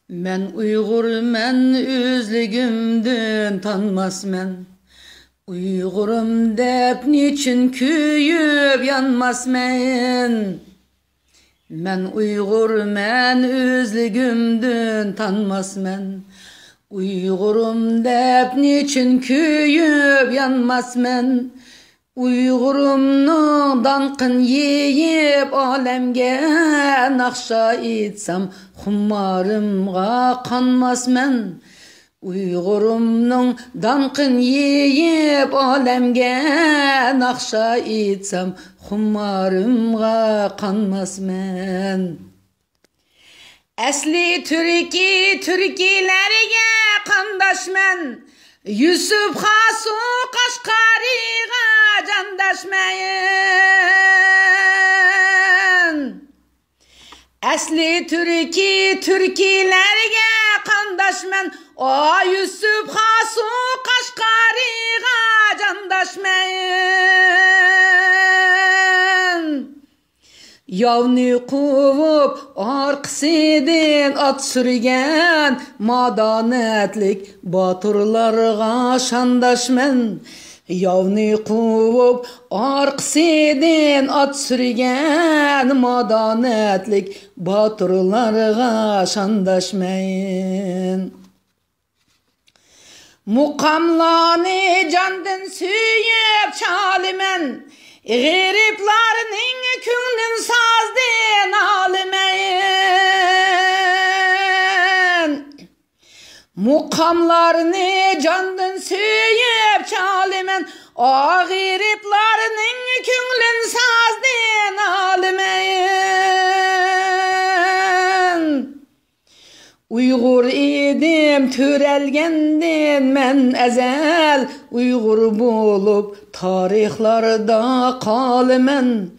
Men Uygurmen özlügümdün tanmasmen. Uygurum dep niçin köyüp yanmasmen. Men Uygurmen özlügümdün tanmasmen. Uygurum dep niçin köyüp yanmasmen. Uygurumның danqın yeyip alemge nakşa etsem xumarımga qanmasmen. Uygurumның danqın yeyip alemge nakşa etsem xumarımga qanmasmen. Esli Türkilerge qandaşmen. Yusuf Hasu Kaşkariga candaşmayın. Esli Türkilerge kandaşmen. O Yusuf Hasu Kaşkariga candaşmayın. Yavni kuvup arkasıdan at sürgen madanetlik batırlarga şandaşmen. Yavni kuvup arkasıdan at sürgen madanetlik batırlarga şandaşmen. Mukamlani candan süyüp çalimen. Gariplarning ko'nglin sazdan alimen. Muqamlarni jondan suyib chalimen. O gariplarning ko'nglin sazdan alimen. Uygur edim törelgendin men ezel. Uygur bulup tarihlarda qalimen.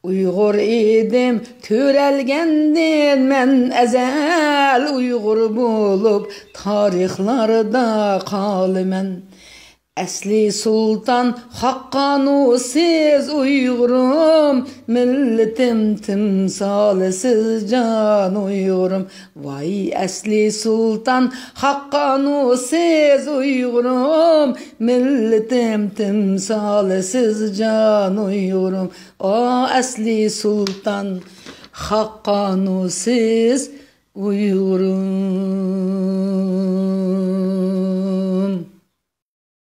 Uygur edim törelgendin men ezel. Uygur bulup tarihlarda qalimen. Esli sultan haqqanu siz Uygurum. Milletim timsali siz can Uygurum. Vay esli sultan haqqanu siz Uygurum. Milletim timsali siz can Uygurum. O esli sultan haqqanu siz Uygurum.